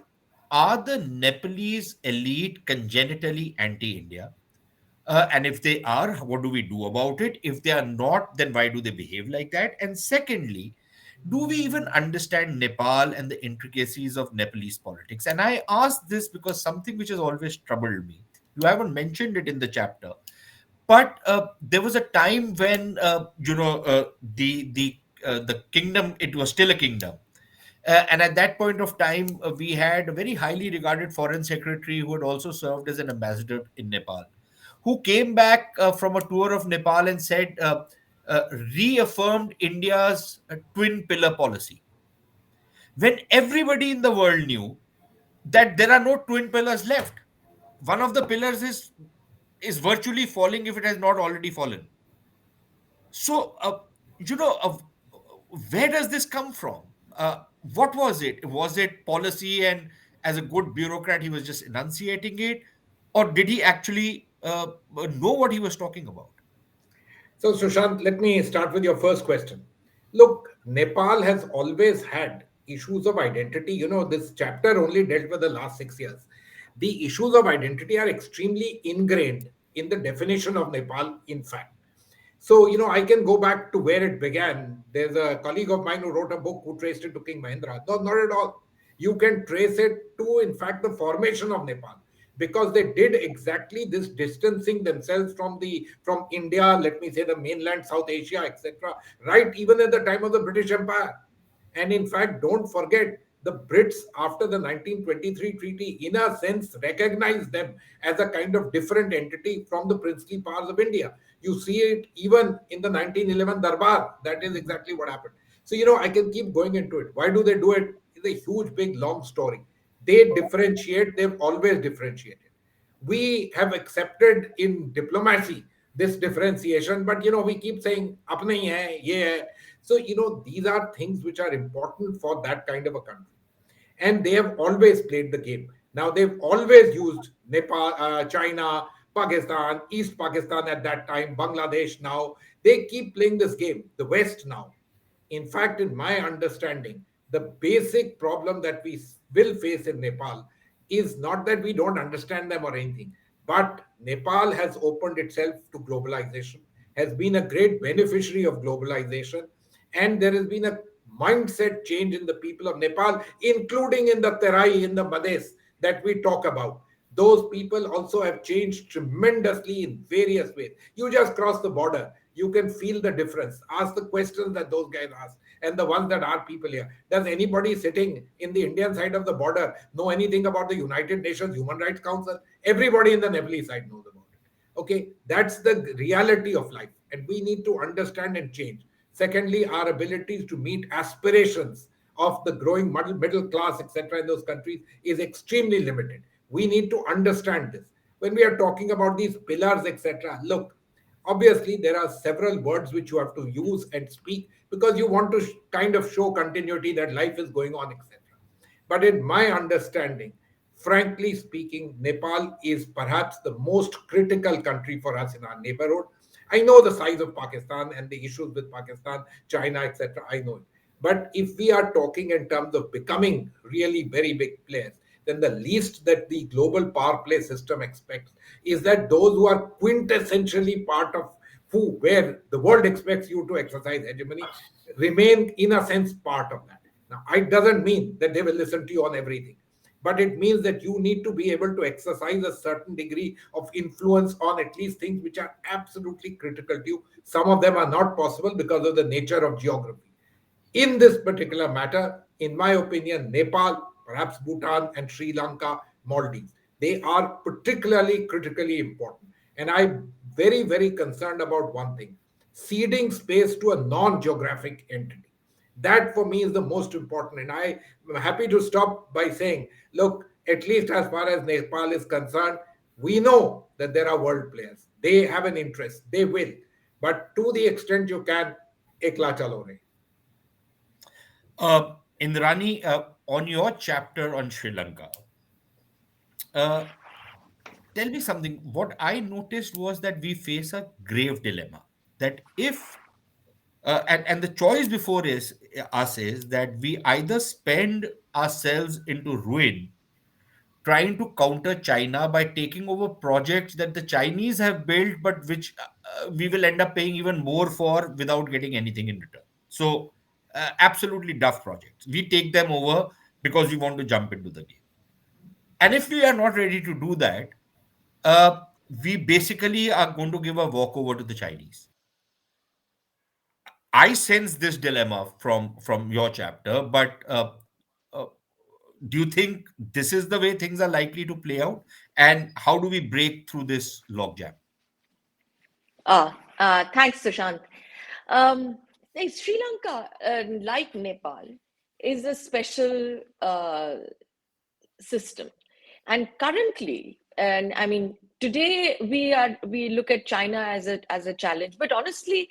are the Nepalese elite congenitally anti-India? And if they are, what do we do about it? If they are not, then why do they behave like that? And secondly, do we even understand Nepal and the intricacies of Nepalese politics? And I ask this because something which has always troubled me. You haven't mentioned it in the chapter, but there was a time when the kingdom, it was still a kingdom, and at that point of time we had a very highly regarded foreign secretary who had also served as an ambassador in Nepal, who came back from a tour of Nepal and said, uh, reaffirmed India's twin pillar policy, when everybody in the world knew that there are no twin pillars left. One of the pillars is virtually falling if it has not already fallen. So, you know, where does this come from? What was it? Was it policy, and as a good bureaucrat, he was just enunciating it, or did he actually know what he was talking about? So, Sushant, let me start with your first question. Look, Nepal has always had issues of identity. This chapter only dealt with the last 6 years. The issues of identity are extremely ingrained in the definition of Nepal, in fact. So, I can go back to where it began. There's a colleague of mine who wrote a book who traced it to King Mahendra. No, not at all. You can trace it to, in fact, the formation of Nepal, because they did exactly this distancing themselves from India, let me say the mainland, South Asia, etc., right even at the time of the British Empire. And in fact, don't forget, the Brits, after the 1923 treaty, in a sense, recognized them as a kind of different entity from the princely powers of India. You see it even in the 1911 Darbar. That is exactly what happened. So, I can keep going into it. Why do they do it? It's a huge, big, long story. They differentiate, they've always differentiated. We have accepted in diplomacy this differentiation, but we keep saying apna hi hai, ye hai. So these are things which are important for that kind of a country, and they have always played the game. Now they've always used Nepal, China, Pakistan, East Pakistan at that time, Bangladesh. Now they keep playing this game, the West now. In fact, in my understanding, the basic problem that we will face in Nepal is not that we don't understand them or anything, but Nepal has opened itself to globalization, has been a great beneficiary of globalization, and there has been a mindset change in the people of Nepal, including in the Terai, in the Mades that we talk about. Those people also have changed tremendously in various ways. You just cross the border, you can feel the difference. Ask the questions that those guys ask and the ones that are people here. Does anybody sitting in the Indian side of the border know anything about the United Nations Human Rights Council? Everybody in the Nepalese side knows about it. Okay, that's the reality of life, and we need to understand and change. Secondly, our abilities to meet aspirations of the growing middle class, etc., in those countries is extremely limited. We need to understand this. When we are talking about these pillars, etc., look, obviously there are several words which you have to use and speak because you want to kind of show continuity that life is going on, etc. But in my understanding, frankly speaking, Nepal is perhaps the most critical country for us in our neighborhood. I know the size of Pakistan and the issues with Pakistan, China, etc. I know it. But if we are talking in terms of becoming really very big players, then the least that the global power play system expects is that those who are quintessentially part of where the world expects you to exercise hegemony remain in a sense part of that. Now, it doesn't mean that they will listen to you on everything, but it means that you need to be able to exercise a certain degree of influence on at least things which are absolutely critical to you. Some of them are not possible because of the nature of geography. In this particular matter, in my opinion, Nepal, perhaps Bhutan and Sri Lanka, Maldives, they are particularly critically important. And I'm very, very concerned about one thing: ceding space to a non geographic entity. That for me is the most important. And I am happy to stop by saying, look, at least as far as Nepal is concerned, we know that there are world players. They have an interest, they will. But to the extent you can, ekla chalo re. Indrani, on your chapter on Sri Lanka, uh, tell me something. What I noticed was that we face a grave dilemma. That if and the choice before us is that we either spend ourselves into ruin trying to counter China by taking over projects that the Chinese have built, but which we will end up paying even more for without getting anything in return. So, absolutely duff projects. We take them over because we want to jump into the game. And if we are not ready to do that, uh, we basically are going to give a walkover to the Chinese. I sense this dilemma from your chapter, but uh, do you think this is the way things are likely to play out? And how do we break through this logjam? Thanks, Sushant. Um, Sri Lanka, like Nepal, is a special system. And currently, and I mean, today we look at China as a challenge, but honestly,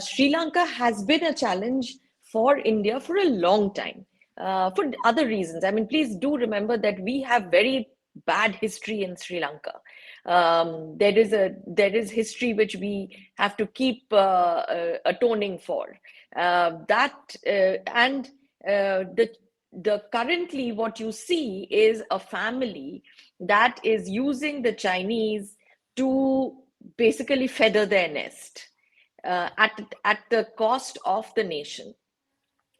Sri Lanka has been a challenge for India for a long time, for other reasons. I mean, please do remember that we have very bad history in Sri Lanka. There is history which we have to keep atoning for. And the currently what you see is a family that is using the Chinese to basically feather their nest at the cost of the nation.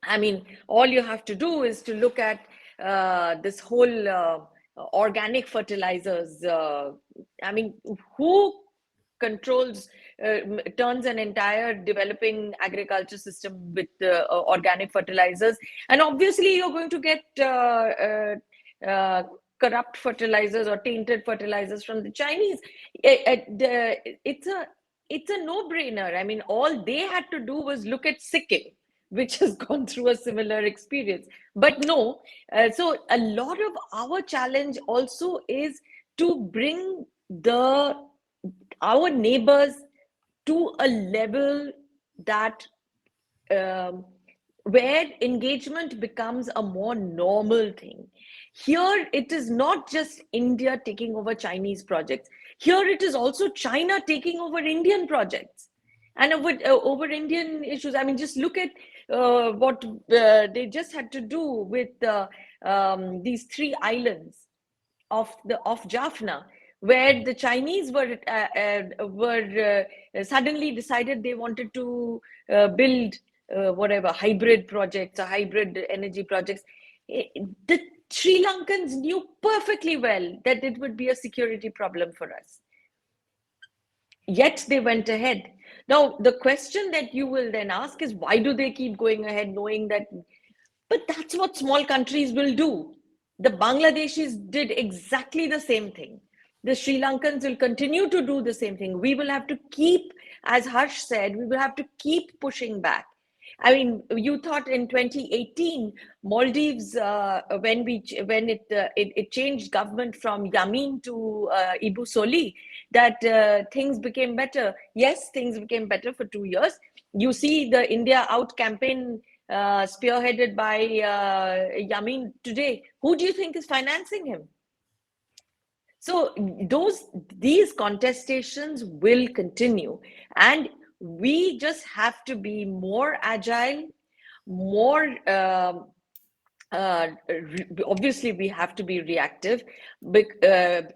I mean, all you have to do is to look at this whole organic fertilizers. I mean, who controls, turns an entire developing agriculture system with organic fertilizers? And obviously, you're going to get corrupt fertilizers or tainted fertilizers from the Chinese. It's a no-brainer. I mean, all they had to do was look at Sikkim, which has gone through a similar experience. But no, so a lot of our challenge also is to bring our neighbors to a level that where engagement becomes a more normal thing. Here, it is not just India taking over Chinese projects. Here, it is also China taking over Indian projects and over Indian issues. I mean, just look at what they just had to do with these 3 islands of Jaffna, where the Chinese were suddenly decided they wanted to build whatever hybrid projects or hybrid energy projects. The Sri Lankans knew perfectly well that it would be a security problem for us. Yet they went ahead. Now, the question that you will then ask is, why do they keep going ahead knowing that? But that's what small countries will do. The Bangladeshis did exactly the same thing. The Sri Lankans will continue to do the same thing. We will have to keep, as Harsh said, we will have to keep pushing back. I mean, you thought in 2018, Maldives, when it changed government from Yamin to Ibu Soli, that things became better. Yes, things became better for 2 years. You see the India Out campaign spearheaded by Yamin today. Who do you think is financing him? So these contestations will continue, and we just have to be more agile, more obviously we have to be reactive,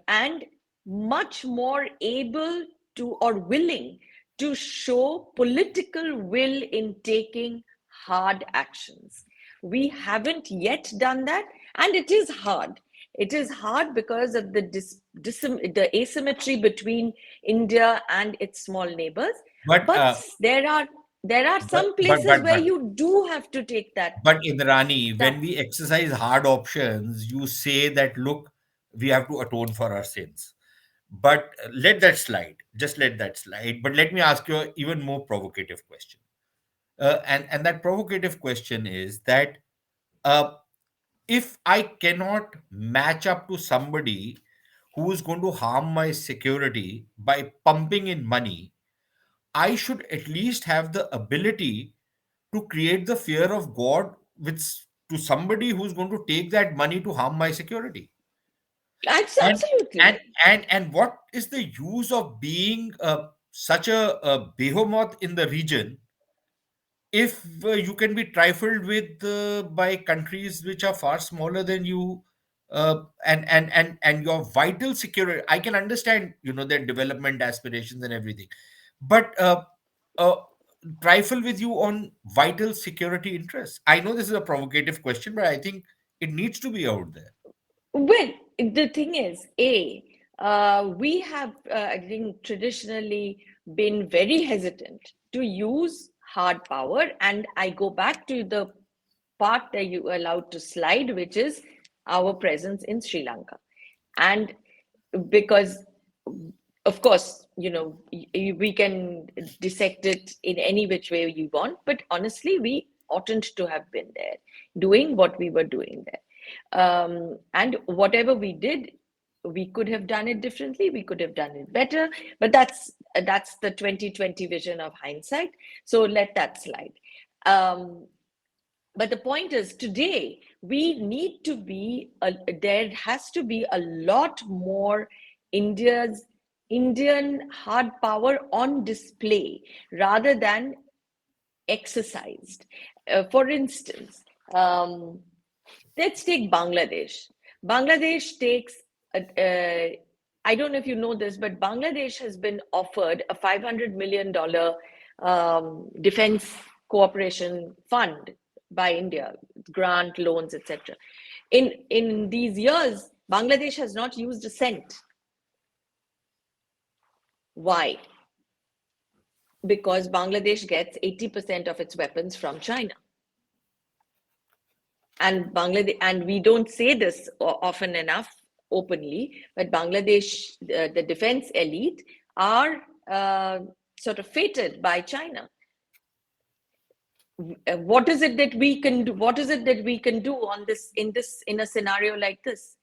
and much more able to or willing to show political will in taking hard actions. We haven't yet done that, and it is hard. It is hard because of the asymmetry between India and its small neighbors. But there are some places where you do have to take that. But Indrani, when we exercise hard options, you say that, look, we have to atone for our sins. But let that slide. Just let that slide. But let me ask you an even more provocative question. And that provocative question is that uh, if I cannot match up to somebody who is going to harm my security by pumping in money, I should at least have the ability to create the fear of God with to somebody who's going to take that money to harm my security. And Absolutely. and what is the use of being such a behemoth in the region if you can be trifled with by countries which are far smaller than you, and your vital security? I can understand, their development aspirations and everything, but uh, trifle with you on vital security interests. I know this is a provocative question, but I think it needs to be out there. Well, the thing is, we have, I think, traditionally been very hesitant to use hard power. And I go back to the part that you allowed to slide, which is our presence in Sri Lanka. And because, of course, we can dissect it in any which way you want, but honestly, we oughtn't to have been there doing what we were doing there. And whatever we did, we could have done it differently, we could have done it better, but that's the 2020 vision of hindsight, so let that slide. But the point is, today we need to be there has to be a lot more Indian hard power on display rather than exercised. For instance, let's take Bangladesh. Bangladesh takes, I don't know if you know this, but Bangladesh has been offered a $500 million defense cooperation fund by India, grant, loans, etc. In these years, Bangladesh has not used a cent. Why? Because Bangladesh gets 80% of its weapons from China. And Bangladesh, and we don't say this often enough openly, but Bangladesh, the defense elite are sort of fated by China. What is it that we can do? What is it that we can do on this in a scenario like this?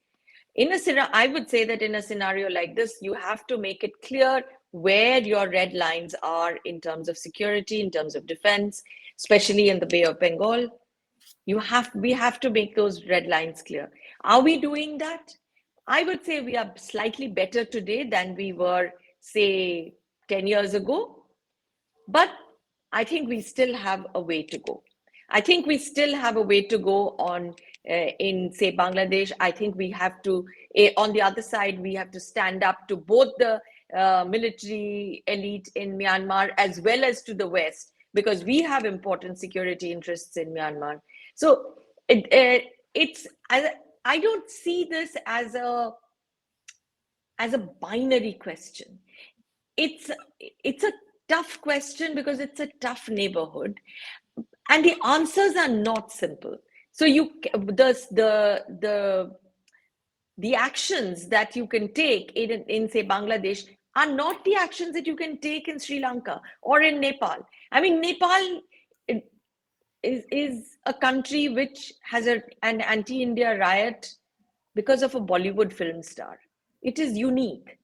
I would say that in a scenario like this, you have to make it clear where your red lines are in terms of security, in terms of defense, especially in the Bay of Bengal. We have to make those red lines clear. Are we doing that? I would say we are slightly better today than we were, say, 10 years ago. But I think we still have a way to go. I think we still have a way to go on in, say, Bangladesh. I think we have to, on the other side, we have to stand up to both the military elite in Myanmar as well as to the West, because we have important security interests in Myanmar. So I don't see this as a binary question. It's a tough question because it's a tough neighborhood, and the answers are not simple. So the actions that you can take in say Bangladesh are not the actions that you can take in Sri Lanka or in Nepal. I mean, Nepal is a country which has an anti-India riot because of a Bollywood film star. It is unique.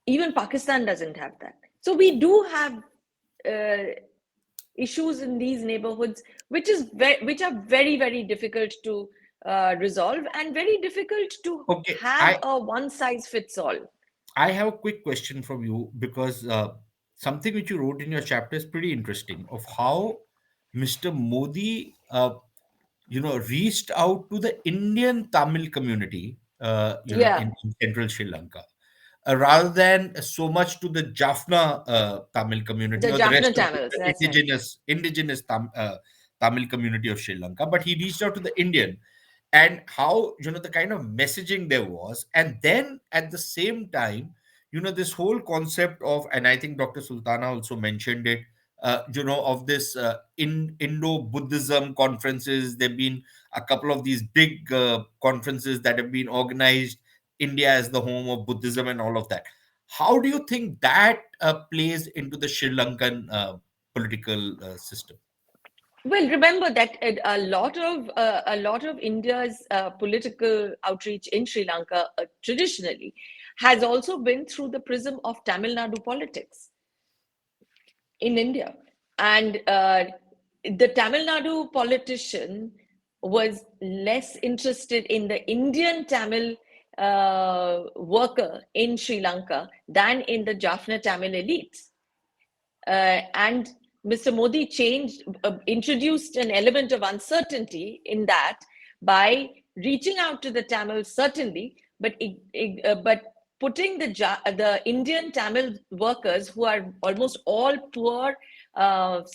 Even Pakistan doesn't have that. So we do have issues in these neighborhoods, which are very, very difficult to resolve and very difficult to have a one-size-fits-all. I have a quick question from you, because something which you wrote in your chapter is pretty interesting, of how Mr. Modi, reached out to the Indian Tamil community, in central Sri Lanka, rather than so much to the Jaffna Tamil community The or Jaffna the rest of Tamils, the indigenous Tamil community of Sri Lanka, but he reached out to the Indian, and how the kind of messaging there was, and then at the same time, this whole concept of, and I think Dr. Sultana also mentioned it, of this Indo-Buddhism conferences. There've been a couple of these big conferences that have been organized, India as the home of Buddhism and all of that. How do you think that plays into the Sri Lankan political system? Well, remember that a lot of India's political outreach in Sri Lanka traditionally has also been through the prism of Tamil Nadu politics in India, and the Tamil Nadu politician was less interested in the Indian Tamil worker in Sri Lanka than in the Jaffna Tamil elites, and Mr. Modi introduced an element of uncertainty in that by reaching out to the Tamils, certainly, but putting the Indian Tamil workers, who are almost all poor,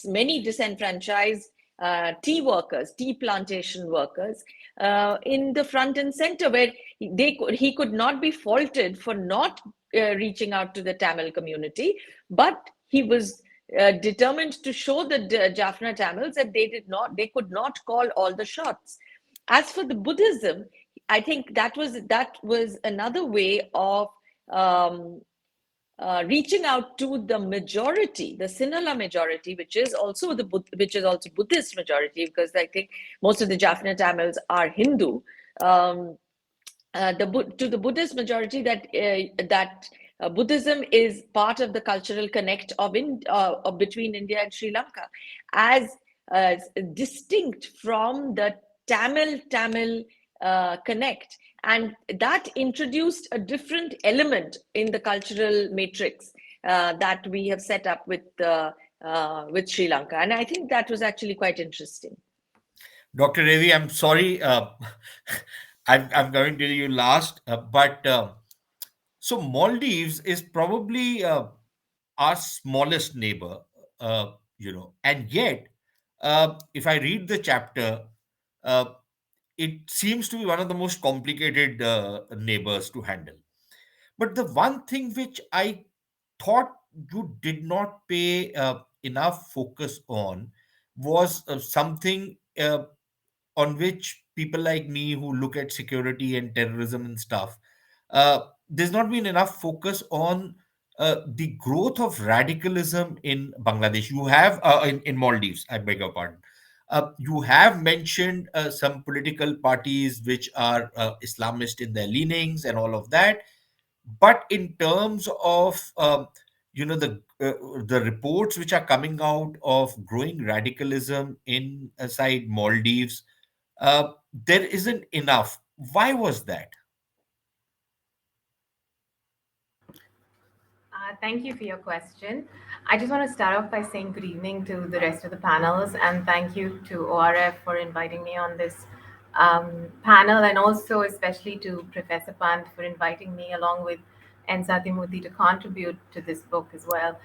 many disenfranchised tea workers, tea plantation workers, in the front and center, where he could not be faulted for not reaching out to the Tamil community, but he was determined to show the Jaffna Tamils that they could not call all the shots. As for the Buddhism, I think that was another way of reaching out to the majority, the Sinhala majority, which is also Buddhist majority, because I think most of the Jaffna Tamils are Hindu. To the Buddhist majority, that Buddhism is part of the cultural connect of between India and Sri Lanka, as distinct from the Tamil connect, and that introduced a different element in the cultural matrix that we have set up with Sri Lanka, and I think that was actually quite interesting. Dr. Revi, I'm sorry, I'm going to you last, but so Maldives is probably our smallest neighbor, and yet, if I read the chapter, uh, it seems to be one of the most complicated neighbors to handle. But the one thing which I thought you did not pay enough focus on was something on which people like me who look at security and terrorism and stuff, there's not been enough focus on the growth of radicalism in Bangladesh. You have in Maldives, I beg your pardon. You have mentioned some political parties which are Islamist in their leanings and all of that, but in terms of the reports which are coming out of growing radicalism inside Maldives, there isn't enough. Why was that? Thank you for your question. I just want to start off by saying good evening to the rest of the panels, and thank you to ORF for inviting me on this panel, and also especially to Professor Pant for inviting me along with N. Satyamurthy to contribute to this book as well.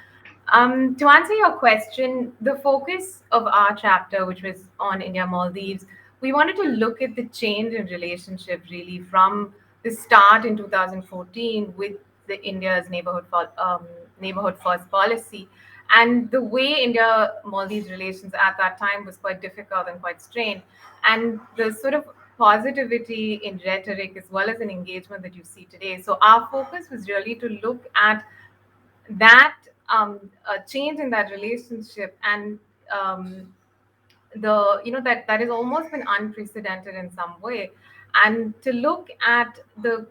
To answer your question, the focus of our chapter, which was on India Maldives, we wanted to look at the change in relationship really from the start in 2014 with the India's neighborhood first policy, and the way India Maldives relations at that time was quite difficult and quite strained, and the sort of positivity in rhetoric as well as in engagement that you see today. So our focus was really to look at that a change in that relationship, and that has almost been unprecedented in some way, and to look at the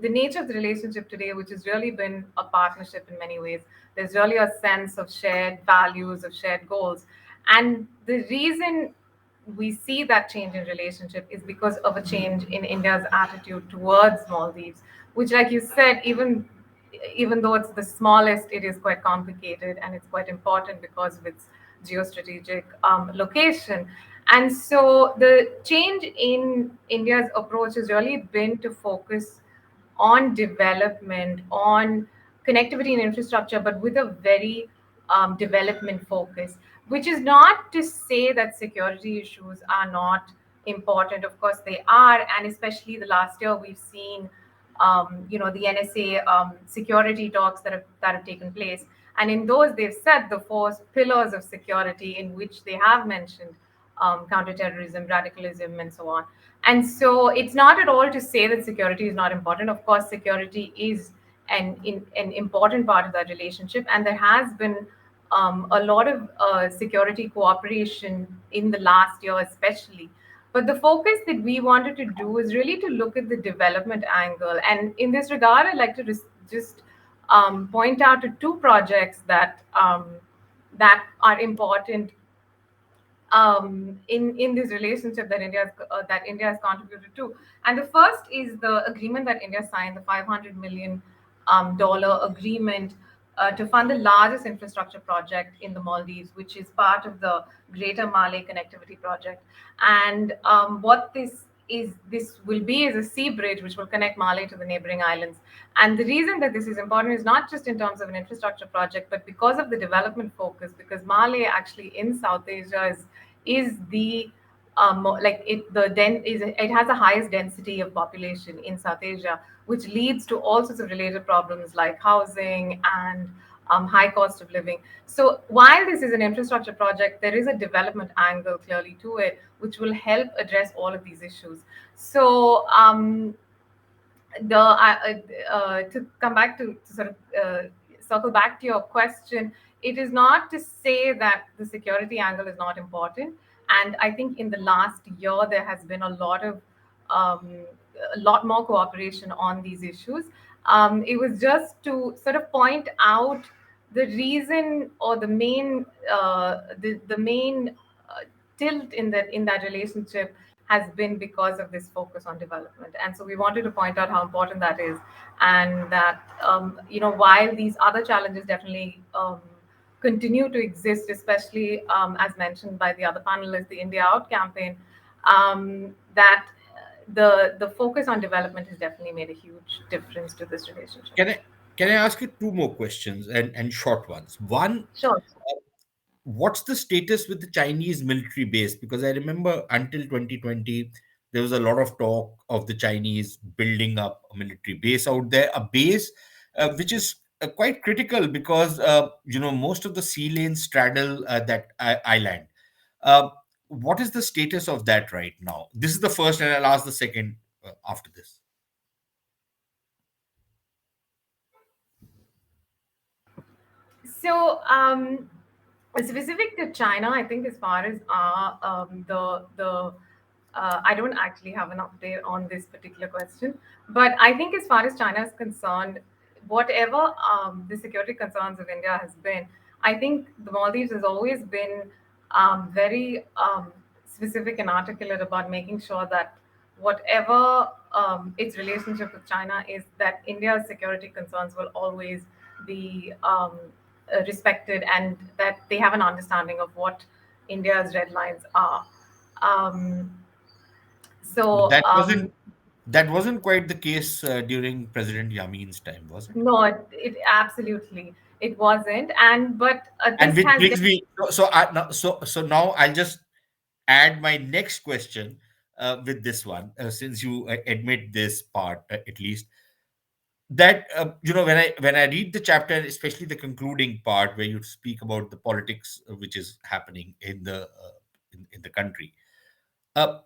nature of the relationship today, which has really been a partnership in many ways. There's really a sense of shared values, of shared goals, and the reason we see that change in relationship is because of a change in India's attitude towards Maldives, which, like you said, even though it's the smallest, it is quite complicated, and it's quite important because of its geostrategic location. And so the change in India's approach has really been to focus on development, on connectivity and infrastructure, but with a very development focus, which is not to say that security issues are not important. Of course, they are. And especially the last year, we've seen the NSA security talks that have taken place. And in those, they've set the four pillars of security, in which they have mentioned counterterrorism, radicalism, and so on. And so it's not at all to say that security is not important. Of course, security is an important part of that relationship. And there has been a lot of security cooperation in the last year, especially. But the focus that we wanted to do is really to look at the development angle. And in this regard, I'd like to just point out to two projects that are important in this relationship that India has contributed to. And the first is the agreement that India signed, the $500 million dollar agreement to fund the largest infrastructure project in the Maldives, which is part of the Greater Malay Connectivity Project. And what this will be is a sea bridge which will connect Malay to the neighboring islands. And the reason that this is important is not just in terms of an infrastructure project, but because of the development focus, because Malay actually in South Asia is the it has the highest density of population in South Asia, which leads to all sorts of related problems like housing and high cost of living. So while this is an infrastructure project, there is a development angle clearly to it, which will help address all of these issues. So to come back to sort of circle back to your question, it is not to say that the security angle is not important. And I think in the last year there has been um, a lot more cooperation on these issues. It was just to sort of point out the reason, or the main tilt in that relationship has been because of this focus on development. And so we wanted to point out how important that is, and that while these other challenges definitely continue to exist, especially as mentioned by the other panelists, the India Out campaign, that the focus on development has definitely made a huge difference to this relationship. Can I ask you two more questions, and short ones? One, Sure. what's the status with the Chinese military base? Because I remember until 2020, there was a lot of talk of the Chinese building up a military base out there, a base which is quite critical because most of the sea lanes straddle that island. Uh, what is the status of that right now? This is the first, and I'll ask the second after this. So, specific to China, I think as far as the I don't actually have an update on this particular question, but I think as far as China is concerned, whatever the security concerns of India has been, I think the Maldives has always been very specific and articulate about making sure that whatever its relationship with China is, that India's security concerns will always be respected, and that they have an understanding of what India's red lines are. Um, But so that wasn't quite the case during President Yamin's time, was it? no, it absolutely it wasn't, and but And this which has brings me, so now I'll just add my next question with this one, since you admit this part, at least, that when I read the chapter, especially the concluding part where you speak about the politics which is happening in the country,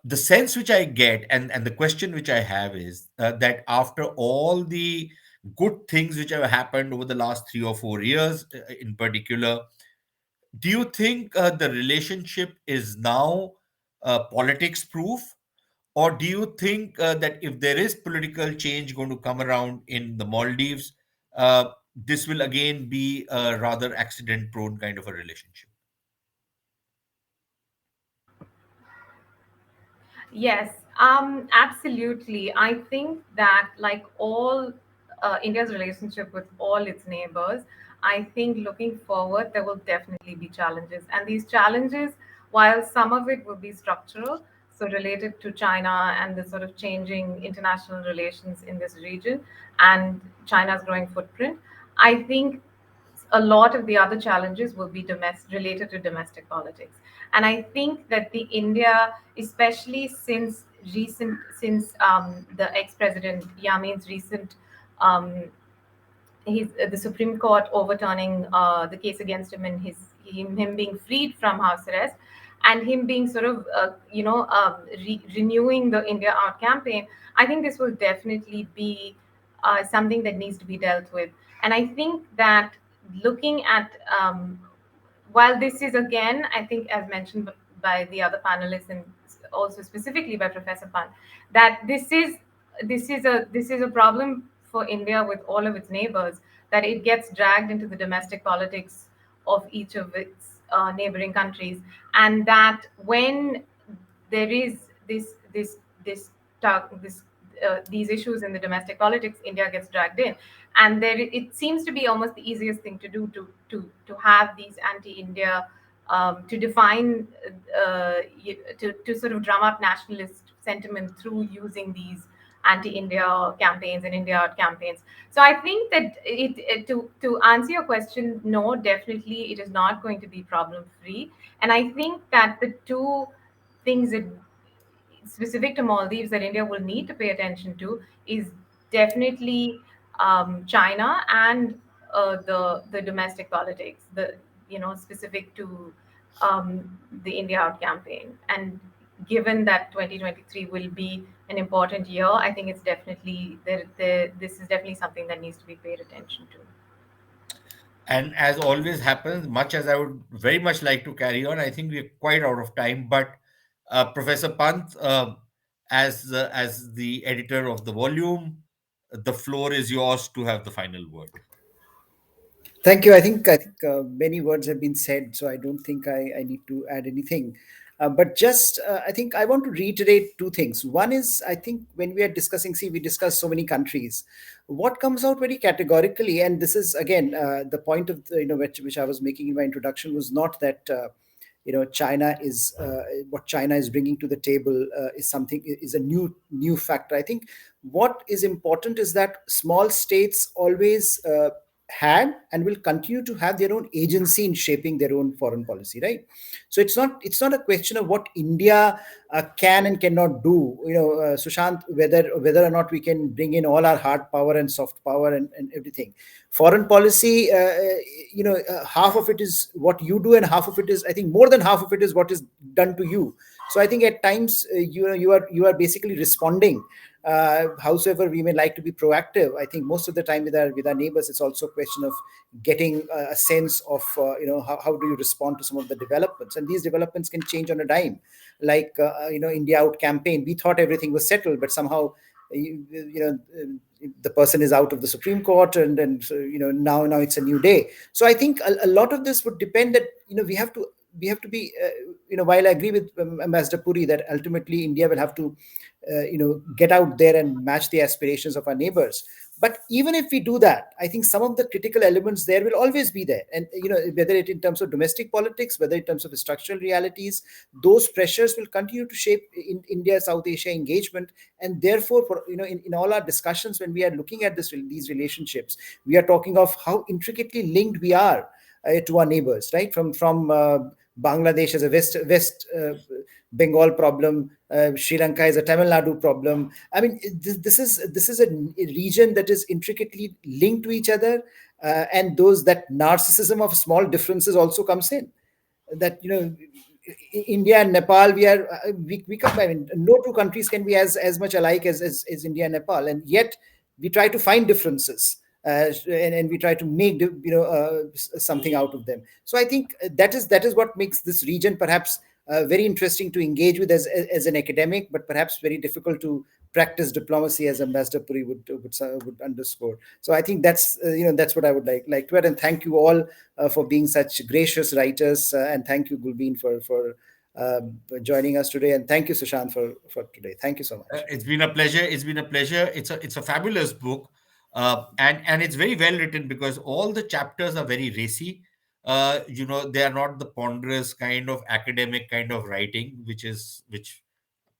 the sense which I get, and the question which I have is that after all the good things which have happened over the last 3 or 4 years, in particular, do you think the relationship is now politics proof, or do you think that if there is political change going to come around in the Maldives, this will again be a rather accident prone kind of a relationship? Yes, absolutely. I think that, like all India's relationship with all its neighbors, I think looking forward, there will definitely be challenges. And these challenges, while some of it will be structural, so related to China and the sort of changing international relations in this region and China's growing footprint, I think a lot of the other challenges will be related to domestic politics. And I think that the India, especially since the ex-president Yamin's recent um, the Supreme Court overturning the case against him, and him being freed from house arrest, and him being sort of renewing the India Out campaign. I think this will definitely be something that needs to be dealt with. And I think that looking at while this is, again, I think, as mentioned by the other panelists, and also specifically by Professor Pan, that this is a problem for India with all of its neighbors, that it gets dragged into the domestic politics of each of its neighboring countries, and that when there is this these issues in the domestic politics, India gets dragged in, and there it seems to be almost the easiest thing to do to have these anti-India, to define to sort of drum up nationalist sentiment through using these anti-India campaigns and India Out campaigns. So I think that to answer your question, no, definitely it is not going to be problem free. And I think that the two things that specific to Maldives that India will need to pay attention to is definitely China, and the domestic politics, the specific to the India Out campaign. And given that 2023 will be an important year, I think it's definitely this is definitely something that needs to be paid attention to. And as always happens, much as I would very much like to carry on, I think we're quite out of time. But Professor Pant, as the editor of the volume, the floor is yours to have the final word. Thank you. I think many words have been said, so I don't think I need to add anything. But just I think I want to reiterate two things. One is I think when we are discussing, see, we discuss so many countries. What comes out very categorically, and this is again the point of the, which I was making in my introduction was not that. China is what China is bringing to the table is something is a new factor. I think what is important is that small states always had and will continue to have their own agency in shaping their own foreign policy, right? So it's not a question of what India can and cannot do, Sushant, whether or not we can bring in all our hard power and soft power and everything. Foreign policy, half of it is what you do and half of it is, I think more than half of it is what is done to you. So I think at times you are basically responding. Howsoever we may like to be proactive, I think most of the time with our neighbors, it's also a question of getting a sense of how do you respond to some of the developments, and these developments can change on a dime. Like India Out campaign, we thought everything was settled, but somehow the person is out of the Supreme Court, and so, now it's a new day. So I think a lot of this would depend that we have to be while I agree with Ambassador Puri that ultimately India will have to get out there and match the aspirations of our neighbors. But even if we do that, I think some of the critical elements there will always be there, and whether it in terms of domestic politics, whether in terms of structural realities, those pressures will continue to shape in India South Asia engagement. And therefore, in all our discussions, when we are looking at these relationships, we are talking of how intricately linked we are to our neighbors, right? From Bangladesh as a West Bengal problem, Sri Lanka is a Tamil Nadu problem. I mean, this is a region that is intricately linked to each other, and that narcissism of small differences also comes in. That India and Nepal, we come. I mean, no two countries can be as much alike as India and Nepal, and yet we try to find differences. And we try to make something out of them. So I think that is what makes this region perhaps very interesting to engage with as an academic, but perhaps very difficult to practice diplomacy, as Ambassador Puri would underscore. So I think that's what I would like to add. And thank you all for being such gracious writers, and thank you, Gulbin, for joining us today, and thank you, Sushant, for today. Thank you so much. It's been a pleasure. It's been a pleasure. It's a fabulous book, and it's very well written because all the chapters are very racy. They are not the ponderous kind of academic kind of writing, which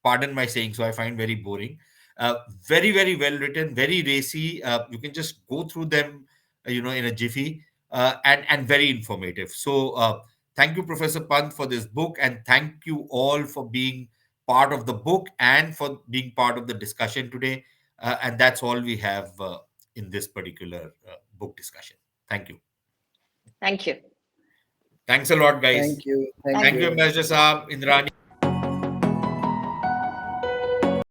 pardon my saying, so I find very boring. Uh, Very, very well written, very racy. You can just go through them, in a jiffy, and very informative. So, thank you, Professor Pant, for this book, and thank you all for being part of the book and for being part of the discussion today. And that's all we have in this particular book discussion. Thank you. Thank you. Thanks a lot, guys. Thank you. Thank Thank Thank you. you, you. Ambassador Saab, Indrani.